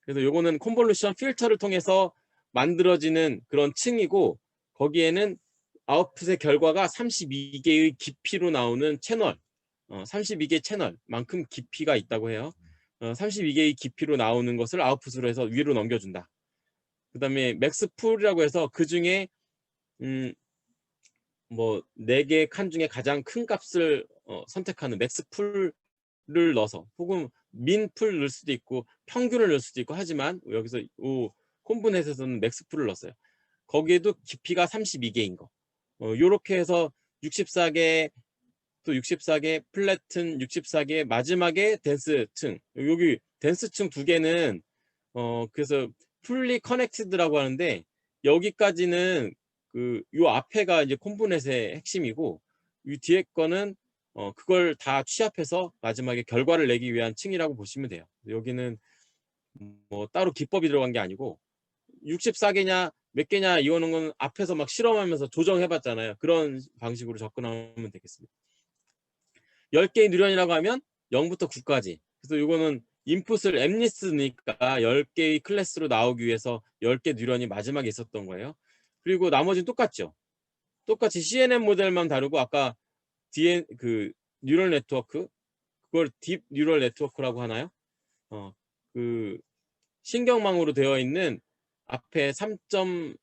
그래서 요거는 컨볼루션 필터를 통해서 만들어지는 그런 층이고, 거기에는 아웃풋의 결과가 32개의 깊이로 나오는 채널, 32개 채널만큼 깊이가 있다고 해요. 32개의 깊이로 나오는 것을 아웃풋으로 해서 위로 넘겨준다. 그 다음에 맥스풀이라고 해서 그 중에 뭐 4개 칸 중에 가장 큰 값을 선택하는 맥스풀을 넣어서, 혹은 민풀 넣을 수도 있고 평균을 넣을 수도 있고, 하지만 여기서 콤브넷에서는 맥스풀을 넣었어요. 거기에도 깊이가 32개인 거. 요렇게 해서 64개, 또 64개 플래튼 64개, 마지막에 덴스층. 여기 덴스층 2개는 그래서 풀리 커넥티드라고 하는데, 여기까지는 요 앞에가 이제 콤브넷의 핵심이고, 이 뒤에 거는 그걸 다 취합해서 마지막에 결과를 내기 위한 층이라고 보시면 돼요. 여기는 뭐 따로 기법이 들어간 게 아니고, 64개냐 몇 개냐 이거는 건 앞에서 막 실험하면서 조정해봤잖아요. 그런 방식으로 접근하면 되겠습니다. 10개의 뉴런이라고 하면 0부터 9까지. 그래서 이거는 인풋을 엠리스니까 10개의 클래스로 나오기 위해서 10개 뉴런이 마지막에 있었던 거예요. 그리고 나머지는 똑같죠. 똑같이 CNN 모델만 다르고, 아까 뉴럴 네트워크, 그걸 딥 뉴럴 네트워크라고 하나요? 그 신경망으로 되어 있는 앞에 3점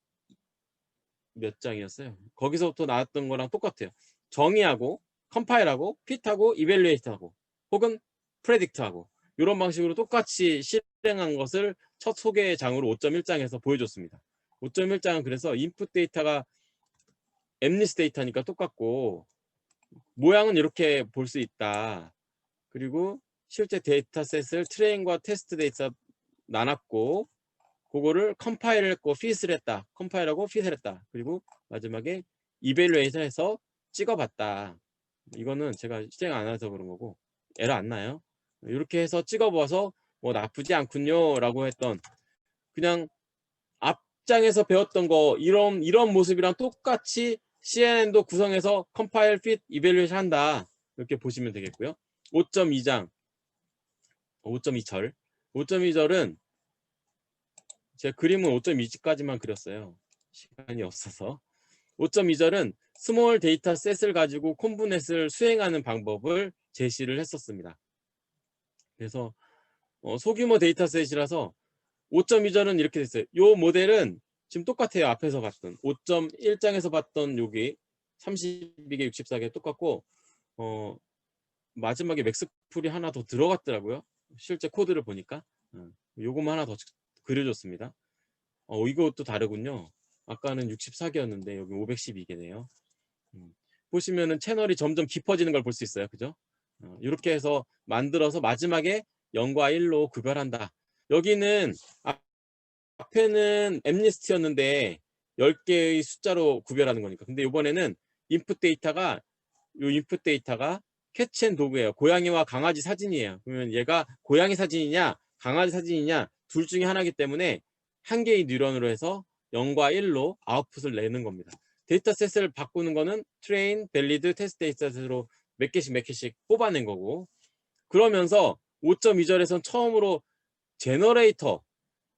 몇 장이었어요. 거기서부터 나왔던 거랑 똑같아요. 정의하고 컴파일하고 핏하고 이벨리에이트하고 혹은 프레딕트하고, 이런 방식으로 똑같이 실행한 것을 첫 소개장으로 5.1장에서 보여줬습니다. 5.1장은 그래서 인풋 데이터가 엠리스 데이터니까 똑같고, 모양은 이렇게 볼 수 있다. 그리고 실제 데이터셋을 트레인과 테스트 데이터 나눴고, 그거를 컴파일을 했고 핏을 했다. 컴파일하고 핏을 했다. 그리고 마지막에 이벨루에이션 해서 찍어봤다. 이거는 제가 실행 안 해서 그런 거고 에러 안 나요. 이렇게 해서 찍어봐서 뭐 나쁘지 않군요 라고 했던, 그냥 앞장에서 배웠던 거 이런 모습이랑 똑같이 CNN도 구성해서 컴파일, 핏, 이벨루에이션 한다. 이렇게 보시면 되겠고요. 5.2장 5.2절 5.2절은 제가 그림은 5.2까지만 그렸어요. 시간이 없어서. 5.2절은 스몰 데이터 셋을 가지고 콤브넷을 수행하는 방법을 제시를 했었습니다. 그래서 소규모 데이터셋이라서 5.2절은 이렇게 됐어요. 이 모델은 지금 똑같아요. 앞에서 봤던 5.1장에서 봤던 여기 32개, 64개 똑같고, 마지막에 맥스풀이 하나 더 들어갔더라고요. 실제 코드를 보니까 요것만 하나 더 그려줬습니다. 이것도 다르군요. 아까는 64개였는데 여기 512개네요. 보시면은 채널이 점점 깊어지는 걸 볼 수 있어요. 그죠? 이렇게 해서 만들어서 마지막에 0과 1로 구별한다. 여기는 앞에는 엠리스트였는데 10개의 숫자로 구별하는 거니까. 근데 이번에는 인풋 데이터가 캐치 앤 도그예요. 고양이와 강아지 사진이에요. 그러면 얘가 고양이 사진이냐 강아지 사진이냐 둘 중에 하나이기 때문에 한 개의 뉴런으로 해서 0과 1로 아웃풋을 내는 겁니다. 데이터셋을 바꾸는 거는 트레인, 밸리드, 테스트 데이터셋으로 몇 개씩 뽑아낸 거고, 그러면서 5.2절에선 처음으로 제너레이터,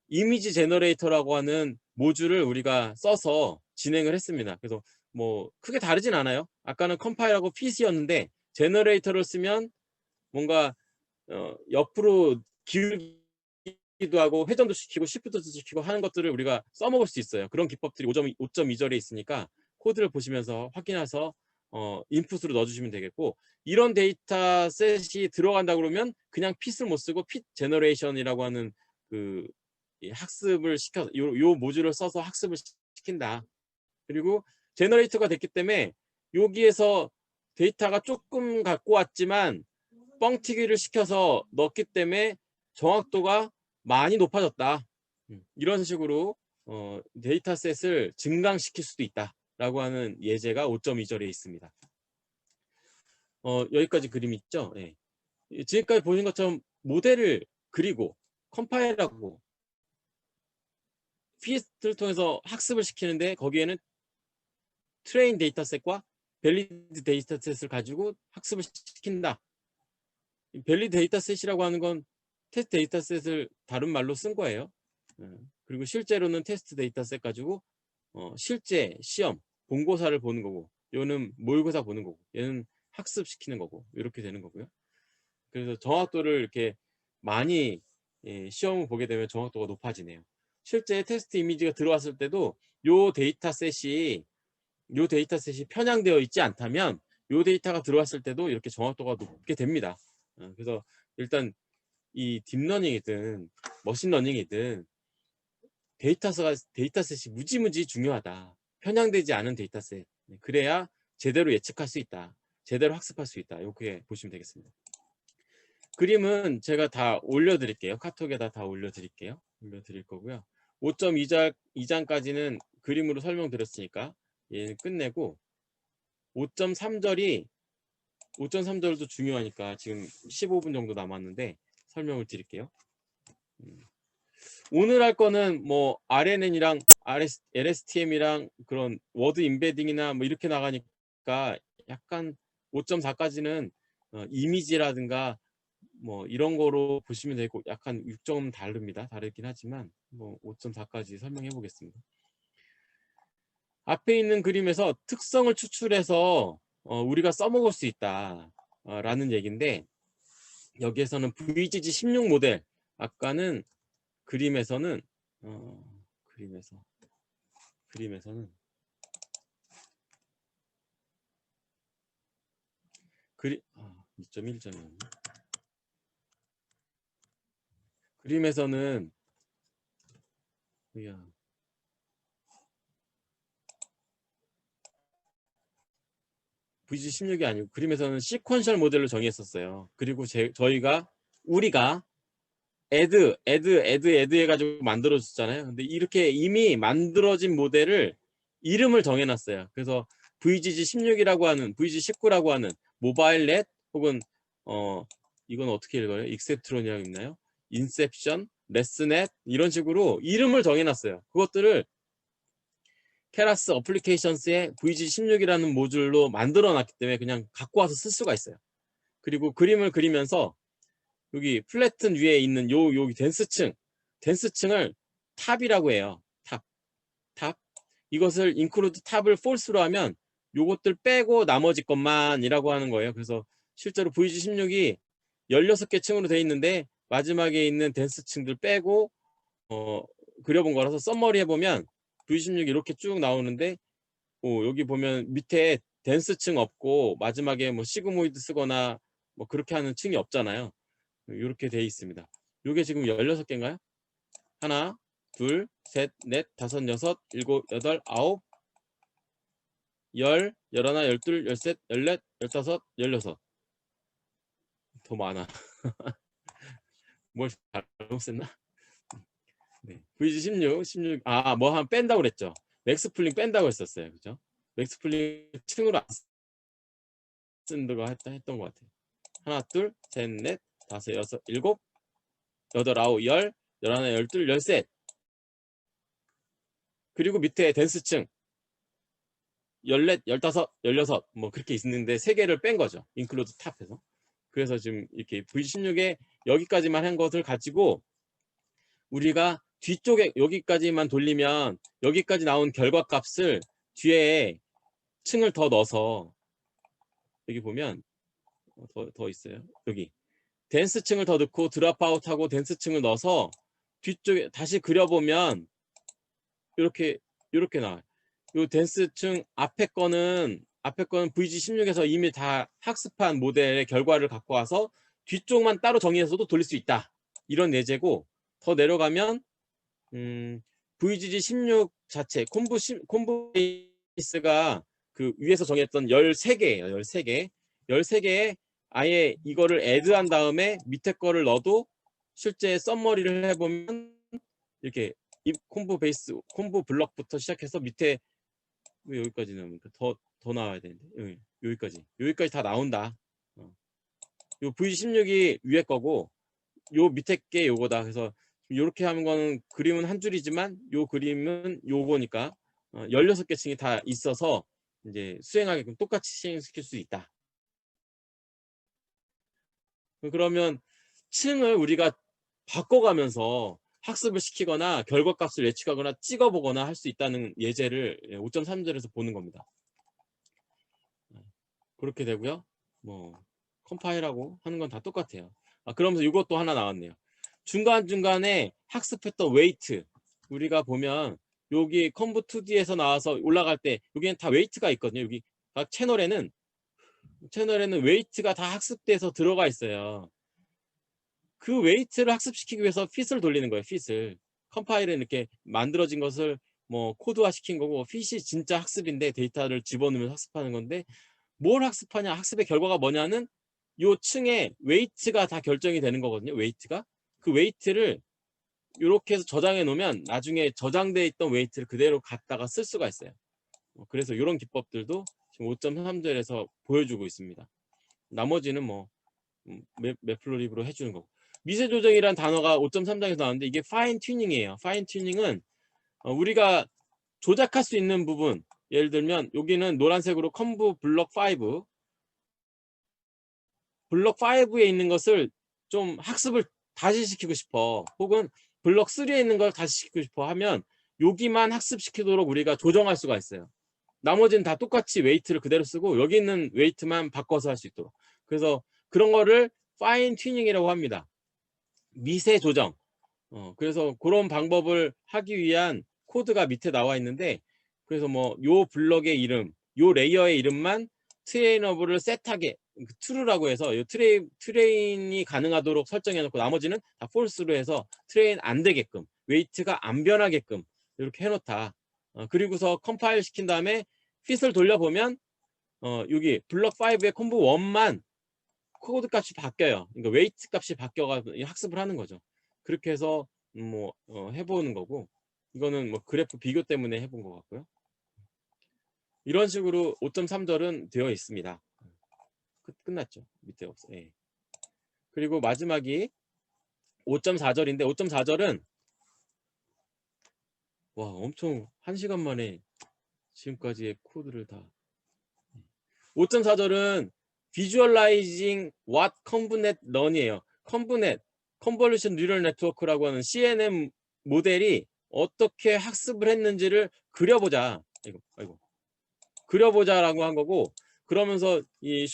이미지 제너레이터라고 하는 모듈을 우리가 써서 진행을 했습니다. 그래서 뭐 크게 다르진 않아요. 아까는 컴파일하고 핏이었는데 제너레이터를 쓰면 뭔가 옆으로 기울기도 하고 회전도 시키고 시프트도 시키고 하는 것들을 우리가 써먹을 수 있어요. 그런 기법들이 5.2절에 있으니까 코드를 보시면서 확인해서 인풋으로 넣어주시면 되겠고, 이런 데이터셋이 들어간다 그러면 그냥 핏을 못 쓰고 핏 제너레이션이라고 하는 그 이 학습을 시켜서 요 모듈을 써서 학습을 시킨다. 그리고 제너레이터가 됐기 때문에 여기에서 데이터가 조금 갖고 왔지만 뻥튀기를 시켜서 넣었기 때문에 정확도가 많이 높아졌다. 이런 식으로 데이터셋을 증강시킬 수도 있다라고 하는 예제가 5.2절에 있습니다. 여기까지 그림 있죠? 네. 지금까지 보신 것처럼 모델을 그리고 컴파일하고 피에스트를 통해서 학습을 시키는데 거기에는 트레인 데이터셋과 밸리드 데이터셋을 가지고 학습을 시킨다. 밸리드 데이터셋이라고 하는 건 테스트 데이터셋을 다른 말로 쓴 거예요. 그리고 실제로는 테스트 데이터셋 가지고 실제 시험, 본고사를 보는 거고, 얘는 모의고사 보는 거고, 얘는 학습시키는 거고, 이렇게 되는 거고요. 그래서 정확도를 이렇게 많이 시험을 보게 되면 정확도가 높아지네요. 실제 테스트 이미지가 들어왔을 때도 요 데이터셋이 편향되어 있지 않다면 요 데이터가 들어왔을 때도 이렇게 정확도가 높게 됩니다. 그래서 일단 이 딥러닝이든 머신러닝이든 데이터셋이 무지무지 중요하다. 편향되지 않은 데이터셋. 그래야 제대로 예측할 수 있다. 제대로 학습할 수 있다. 이렇게 보시면 되겠습니다. 그림은 제가 다 올려드릴게요. 카톡에다 다 올려드릴게요. 올려드릴 거고요. 5.2장까지는 그림으로 설명드렸으니까 얘는 끝내고 5.3절도 중요하니까 지금 15분 정도 남았는데 설명을 드릴게요. 오늘 할 거는 뭐 RNN이랑 LSTM이랑 그런 워드 임베딩이나 뭐 이렇게 나가니까 약간 5.4까지는 이미지라든가 뭐 이런 거로 보시면 되고 약간 6점 다릅니다. 다르긴 하지만 뭐 5.4까지 설명해 보겠습니다. 앞에 있는 그림에서 특성을 추출해서 우리가 써먹을 수 있다 라는 얘기인데 여기에서는 VGG 16 모델 아까는 그림에서는 2.1점이었네. 그림에서는 VG16이 아니고 그림에서는 시퀀셜 모델로 정의했었어요. 그리고 우리가 add 해가지고 만들어줬잖아요. 근데 이렇게 이미 만들어진 모델을 이름을 정해놨어요. 그래서 VGG16이라고 하는, VG19라고 하는 모바일 넷 혹은 이건 어떻게 읽어요? 익셉트론이라고 있나요? 인셉션, 레스넷 이런 식으로 이름을 정해놨어요. 그것들을 케라스 어플리케이션스의 VG16이라는 모듈로 만들어놨기 때문에 그냥 갖고 와서 쓸 수가 있어요. 그리고 그림을 그리면서 여기 플래튼 위에 있는 여기 덴스층을 탑이라고 해요. 탑. 이것을 include 탑을 false로 하면 요것들 빼고 나머지 것만이라고 하는 거예요. 그래서 실제로 VG16이 16개 층으로 되어 있는데 마지막에 있는 덴스층들 빼고 그려본 거라서 썸머리 해보면 VG16이 이렇게 쭉 나오는데 여기 보면 밑에 덴스층 없고 마지막에 뭐 시그모이드 쓰거나 뭐 그렇게 하는 층이 없잖아요. 이렇게 돼 있습니다. 이게 지금 16개인가요? 하나, 둘, 셋, 넷, 다섯, 여섯, 일곱, 여덟, 아홉, 열, 열하나, 열둘, 열셋, 열넷, 열다섯, 열여섯. 더 많아. 뭘 잘못 썼나? 네. VG16, 뭐 한 뺀다고 그랬죠. 맥스플링 뺀다고 했었어요. 그죠? 맥스플링 층으로 안 쓴다고 했던 것 같아요. 하나, 둘, 셋, 넷, 다섯, 여섯, 일곱, 여덟, 아홉, 열, 열하나, 열둘, 열셋. 그리고 밑에 댄스층 열넷, 열다섯, 열여섯 뭐 그렇게 있는데 3개를 뺀 거죠. 인클루드 탑에서. 그래서 지금 이렇게 V16에 여기까지만 한 것을 가지고 우리가 뒤쪽에 여기까지만 돌리면 여기까지 나온 결과값을 뒤에 층을 더 넣어서 여기 보면 더 있어요. 여기 댄스층을 더 넣고 드랍아웃하고 댄스층을 넣어서 뒤쪽에 다시 그려보면 이렇게 나와요. 요 댄스층 앞에 거는 VG16에서 이미 다 학습한 모델의 결과를 갖고 와서 뒤쪽만 따로 정의해서도 돌릴 수 있다. 이런 예제고 더 내려가면 VGG 16 자체 콤보 베이스가 그 위에서 정했던 13개예요. 13개. 13개에 아예 이거를 애드한 다음에 밑에 거를 넣어도 실제 썸머리를 해보면 이렇게 이 콤보 베이스, 콤보 블럭부터 시작해서 밑에 왜 여기까지 나옵니까? 더 나와야 되는데 여기까지 다 나온다. 요 V16이 위에 거고 요 밑에 게 요거다. 그래서 이렇게 하는 거는 그림은 한 줄이지만 요 그림은 요거니까 16개 층이 다 있어서 이제 수행하게끔 똑같이 시행시킬 수 있다. 그러면 층을 우리가 바꿔가면서 학습을 시키거나 결과값을 예측하거나 찍어보거나 할 수 있다는 예제를 5.3절에서 보는 겁니다. 그렇게 되고요. 뭐 컴파일하고 하는 건 다 똑같아요. 그러면서 이것도 하나 나왔네요. 중간중간에 학습했던 웨이트, 우리가 보면 여기 컴브 2D에서 나와서 올라갈 때 여기는 다 웨이트가 있거든요. 여기 각 채널에는 웨이트가 다 학습돼서 들어가 있어요. 그 웨이트를 학습시키기 위해서 핏을 돌리는 거예요. 핏을. 컴파일은 이렇게 만들어진 것을 뭐 코드화 시킨 거고, 핏이 진짜 학습인데 데이터를 집어넣으면서 학습하는 건데, 뭘 학습하냐, 학습의 결과가 뭐냐는 요 층에 웨이트가 다 결정이 되는 거거든요. 웨이트가. 그 웨이트를 이렇게 해서 저장해 놓으면 나중에 저장돼 있던 웨이트를 그대로 갖다가 쓸 수가 있어요. 그래서 이런 기법들도 지금 5.3절에서 보여주고 있습니다. 나머지는 뭐 매플로립으로 해주는 거고. 미세 조정이라는 단어가 5.3장에서 나왔는데 이게 파인 튜닝이에요. 파인 튜닝은 우리가 조작할 수 있는 부분, 예를 들면 여기는 노란색으로 컴브 블럭 5, 블럭 5에 있는 것을 좀 학습을 다시 시키고 싶어, 혹은 블럭 3에 있는 걸 다시 시키고 싶어 하면 여기만 학습시키도록 우리가 조정할 수가 있어요. 나머지는 다 똑같이 웨이트를 그대로 쓰고 여기 있는 웨이트만 바꿔서 할 수 있도록. 그래서 그런 거를 파인 튜닝이라고 합니다. 미세 조정. 그래서 그런 방법을 하기 위한 코드가 밑에 나와 있는데, 그래서 뭐 요 블럭의 이름, 요 레이어의 이름만 트레이너블을 셋하게, true라고 해서 요 트레인이 가능하도록 설정해 놓고 나머지는 다 false로 해서 트레인 안 되게끔, 웨이트가 안 변하게끔 이렇게 해 놓다. 그리고서 컴파일 시킨 다음에 핏을 돌려보면 여기 블럭 5의 콤보 1만 코드 값이 바뀌어요. 그러니까 웨이트 값이 바뀌어가지고 학습을 하는 거죠. 그렇게 해서 뭐 해보는 거고, 이거는 뭐 그래프 비교 때문에 해본 것 같고요. 이런 식으로 5.3절은 되어 있습니다. 끝났죠. 밑에 없어. 예. 그리고 마지막이 5.4절인데 5.4절은 와, 엄청 1시간 만에 지금까지의 코드를 다. 5.4절은 Visualizing what ConvNet Learn이에요. ConvNet, Convolution Neural Network라고 하는 CNN 모델이 어떻게 학습을 했는지를 그려보자. 아이고. 그려보자라고 한 거고, 그러면서 이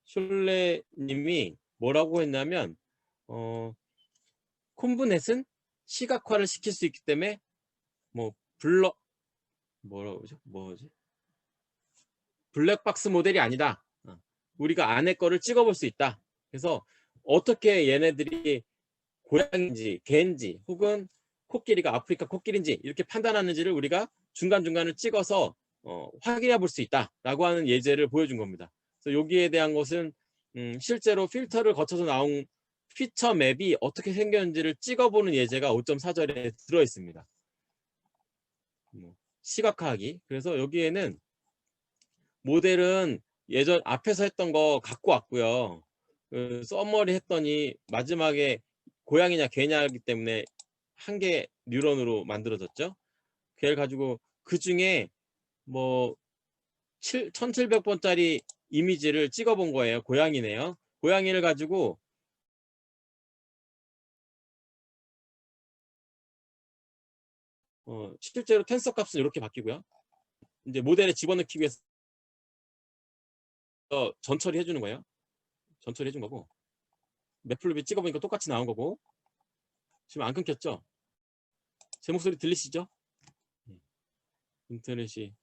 숄레님이 뭐라고 했냐면, 콤브넷은 시각화를 시킬 수 있기 때문에 뭐 뭐지? 블랙박스 모델이 아니다. 우리가 안에 거를 찍어볼 수 있다. 그래서 어떻게 얘네들이 고양인지 개인지 혹은 코끼리가 아프리카 코끼리인지 이렇게 판단하는지를 우리가 중간중간을 찍어서 확인해 볼 수 있다라고 하는 예제를 보여준 겁니다. 그래서 여기에 대한 것은 실제로 필터를 거쳐서 나온 피처 맵이 어떻게 생겼는지를 찍어보는 예제가 5.4절에 들어 있습니다. 시각화하기. 그래서 여기에는 모델은 예전 앞에서 했던 거 갖고 왔고요. 썸머리 했더니 마지막에 고양이냐 개냐기 때문에 한 개 뉴런으로 만들어졌죠. 걔를 가지고 그 중에 뭐 1700번짜리 이미지를 찍어본 거예요. 고양이네요. 고양이를 가지고 실제로 텐서 값은 이렇게 바뀌고요. 이제 모델에 집어넣기 위해서 전처리 해주는 거예요. 전처리 해준 거고, 매플롭이 찍어보니까 똑같이 나온 거고. 지금 안 끊겼죠? 제 목소리 들리시죠? 인터넷이.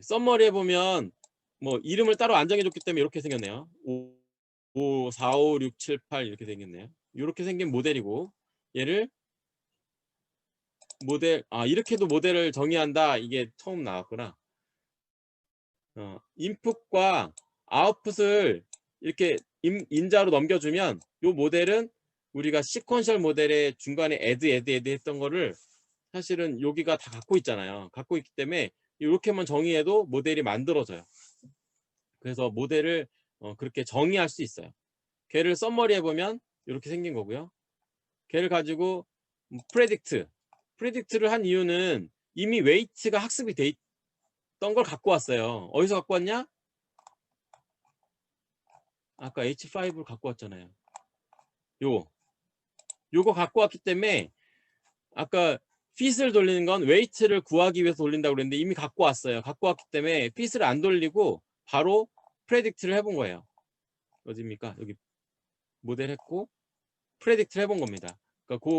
썸머리 해보면 뭐 이름을 따로 안 정해줬기 때문에 이렇게 생겼네요. 5, 4, 5, 6, 7, 8 이렇게 생겼네요. 이렇게 생긴 모델이고, 얘를 모델, 이렇게도 모델을 정의한다. 이게 처음 나왔구나. 인풋과 아웃풋을 이렇게 인자로 넘겨주면 이 모델은 우리가 시퀀셜 모델의 중간에 애드 했던 거를 사실은 여기가 다 갖고 있잖아요. 갖고 있기 때문에 이렇게만 정의해도 모델이 만들어져요. 그래서 모델을 그렇게 정의할 수 있어요. 걔를 썸머리 해보면 이렇게 생긴 거고요. 걔를 가지고 프레딕트를 한 이유는 이미 웨이트가 학습이 돼 있던 걸 갖고 왔어요. 어디서 갖고 왔냐? 아까 H5를 갖고 왔잖아요. 요거 갖고 왔기 때문에 아까 핏을 돌리는 건 웨이트를 구하기 위해서 돌린다고 그랬는데 이미 갖고 왔어요. 갖고 왔기 때문에 핏을 안 돌리고 바로 프레딕트를 해본 거예요. 어디입니까? 여기 모델 했고 프레딕트를 해본 겁니다. 그러니까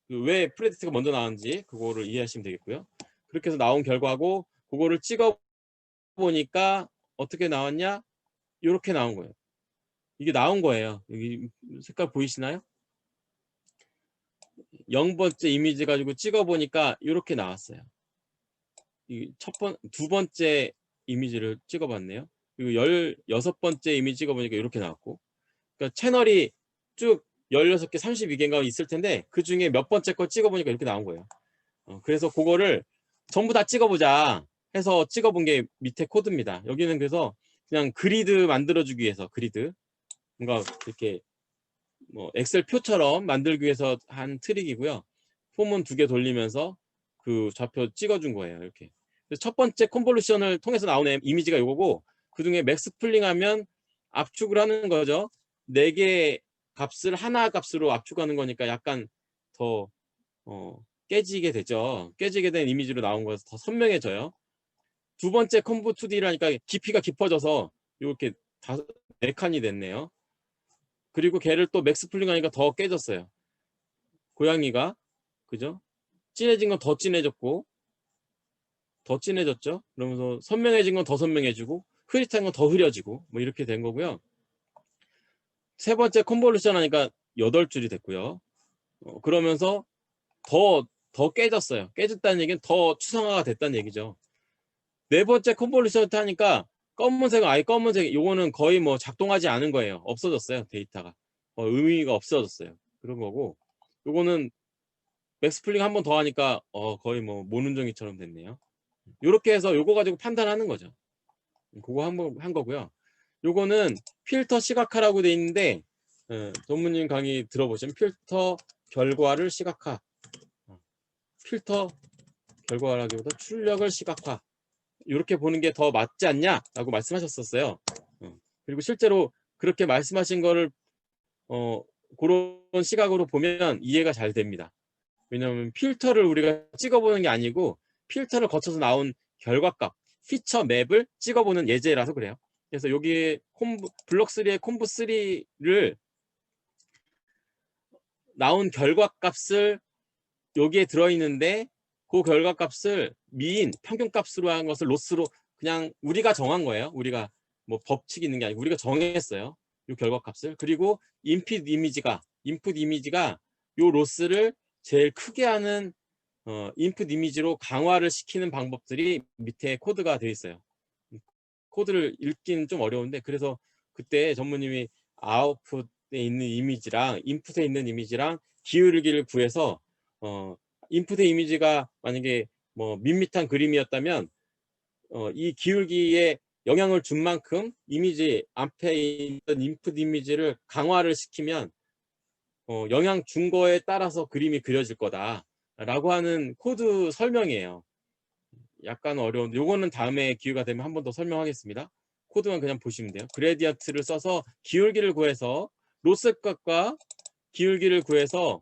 왜 프레딕트가 먼저 나왔는지 그거를 이해하시면 되겠고요. 그렇게 해서 나온 결과고 그거를 찍어 보니까 어떻게 나왔냐? 이렇게 나온 거예요. 이게 나온 거예요. 여기 색깔 보이시나요? 0번째 이미지 가지고 찍어 보니까 이렇게 나왔어요. 두 번째 이미지를 찍어 봤네요. 그리고 16번째 이미지 찍어 보니까 이렇게 나왔고. 그러니까 채널이 쭉 16개, 32개인가 있을 텐데 그 중에 몇 번째 거 찍어 보니까 이렇게 나온 거예요. 그래서 그거를 전부 다 찍어 보자 해서 찍어 본 게 밑에 코드입니다. 여기는 그래서 그냥 그리드 만들어 주기 위해서 뭔가 이렇게 뭐 엑셀 표처럼 만들기 위해서 한 트릭이고요. 폼은 2개 돌리면서 그 좌표 찍어준 거예요. 이렇게. 그래서 첫 번째 컨볼루션을 통해서 나오는 이미지가 이거고 그 중에 맥스 풀링하면 압축을 하는 거죠. 4개 값을 하나 값으로 압축하는 거니까 약간 더 깨지게 되죠. 깨지게 된 이미지로 나온 거여서 더 선명해져요. 두 번째 컴보 2D라니까 깊이가 깊어져서 이렇게 4칸이 됐네요. 그리고 걔를 또 맥스 풀링 하니까 더 깨졌어요. 고양이가 그죠? 진해진 건 더 진해졌고 더 진해졌죠. 그러면서 선명해진 건 더 선명해지고 흐릿한 건 더 흐려지고 뭐 이렇게 된 거고요. 세 번째 컨볼루션 하니까 8줄이 됐고요. 그러면서 더 깨졌어요. 깨졌다는 얘기는 더 추상화가 됐다는 얘기죠. 네 번째 컨볼루션 하니까 아예 검은색, 요거는 거의 뭐 작동하지 않은 거예요. 없어졌어요. 데이터가. 의미가 없어졌어요. 그런 거고 요거는 맥스플링 한 번 더 하니까 거의 뭐 모눈종이처럼 됐네요. 요렇게 해서 요거 가지고 판단하는 거죠. 그거 한 거고요. 요거는 필터 시각화라고 돼 있는데 전문님 강의 들어보시면 필터 결과를 시각화, 필터 결과라기보다 출력을 시각화 이렇게 보는 게 더 맞지 않냐라고 말씀하셨었어요. 그리고 실제로 그렇게 말씀하신 거를 그런 시각으로 보면 이해가 잘 됩니다. 왜냐하면 필터를 우리가 찍어보는 게 아니고 필터를 거쳐서 나온 결과값, 피처 맵을 찍어보는 예제라서 그래요. 그래서 여기 블록 3의 콤보 3를 나온 결과값을 여기에 들어있는데 그 결과값을 미인, 평균값으로 한 것을 로스로 그냥 우리가 정한 거예요. 우리가 뭐 법칙이 있는 게 아니고 우리가 정했어요. 이 결과값을. 그리고 인풋 이미지가 요 로스를 제일 크게 하는 인풋 이미지로 강화를 시키는 방법들이 밑에 코드가 되어 있어요. 코드를 읽기는 좀 어려운데 그래서 그때 전무님이 아웃풋에 있는 이미지랑 인풋에 있는 이미지랑 기울기를 구해서 인풋의 이미지가 만약에 뭐 밋밋한 그림이었다면 이 기울기에 영향을 준 만큼 이미지 앞에 있던 인풋 이미지를 강화를 시키면 영향 준 거에 따라서 그림이 그려질 거다라고 하는 코드 설명이에요. 약간 어려운데 요거는 다음에 기회가 되면 한 번 더 설명하겠습니다. 코드만 그냥 보시면 돼요. 그레디언트를 써서 기울기를 구해서 로스 값과 기울기를 구해서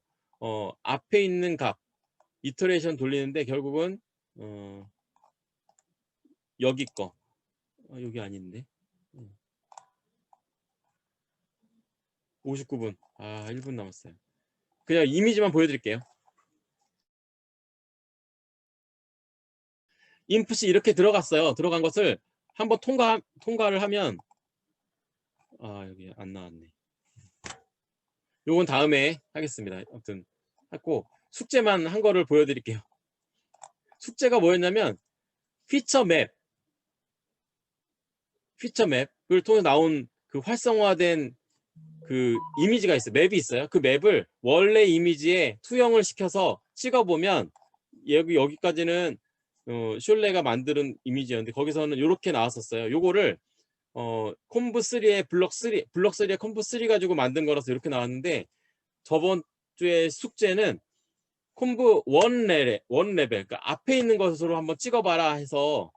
앞에 있는 값 이터레이션 돌리는데 결국은 여기 거 여기 아닌데 59분 1분 남았어요. 그냥 이미지만 보여드릴게요. 인풋이 이렇게 들어갔어요. 들어간 것을 한번 통과를 하면 여기 안 나왔네. 요건 다음에 하겠습니다. 아무튼 했고 숙제만 한 거를 보여드릴게요. 숙제가 뭐였냐면 피처 맵을 통해 나온 그 활성화된 그 이미지가 있어요. 맵이 있어요. 그 맵을 원래 이미지에 투영을 시켜서 찍어보면 여기까지는 숄레가 만드는 이미지였는데 거기서는 이렇게 나왔었어요. 요거를 콤브3의 블럭3의 콤브3 가지고 만든 거라서 이렇게 나왔는데 저번 주에 숙제는 콤브 1레벨 그러니까 앞에 있는 것으로 한번 찍어봐라 해서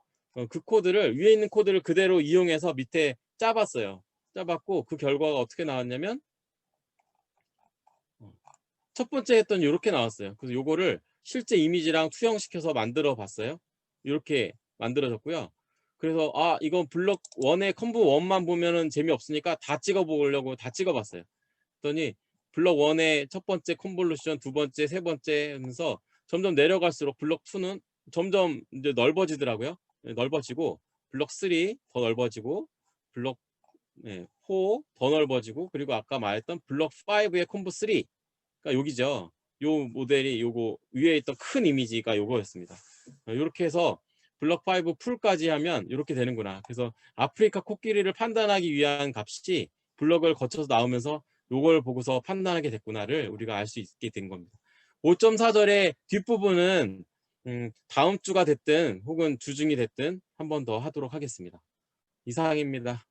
그 코드를 위에 있는 코드를 그대로 이용해서 밑에 짜봤어요. 짜봤고 그 결과가 어떻게 나왔냐면 첫 번째 했던 이렇게 나왔어요. 그래서 요거를 실제 이미지랑 투영시켜서 만들어 봤어요. 이렇게 만들어졌고요. 그래서 이건 블럭 1의 컴브 1만 보면은 재미없으니까 다 찍어 보려고 다 찍어 봤어요. 그랬더니 블럭 1의 첫 번째 컨볼루션, 두 번째, 세 번째 하면서 점점 내려갈수록 블럭 2는 점점 이제 넓어지더라고요. 넓어지고 블럭 3 더 넓어지고 블럭 4 더 넓어지고 그리고 아까 말했던 블럭 5의 콤보 3 그러니까 여기죠. 요 모델이 요거 위에 있던 큰 이미지가 요거였습니다. 이렇게 해서 블럭 5 풀까지 하면 이렇게 되는구나. 그래서 아프리카 코끼리를 판단하기 위한 값이 블럭을 거쳐서 나오면서 요걸 보고서 판단하게 됐구나를 우리가 알 수 있게 된 겁니다. 5.4절의 뒷부분은 다음 주가 됐든 혹은 주중이 됐든 한 번 더 하도록 하겠습니다. 이상입니다.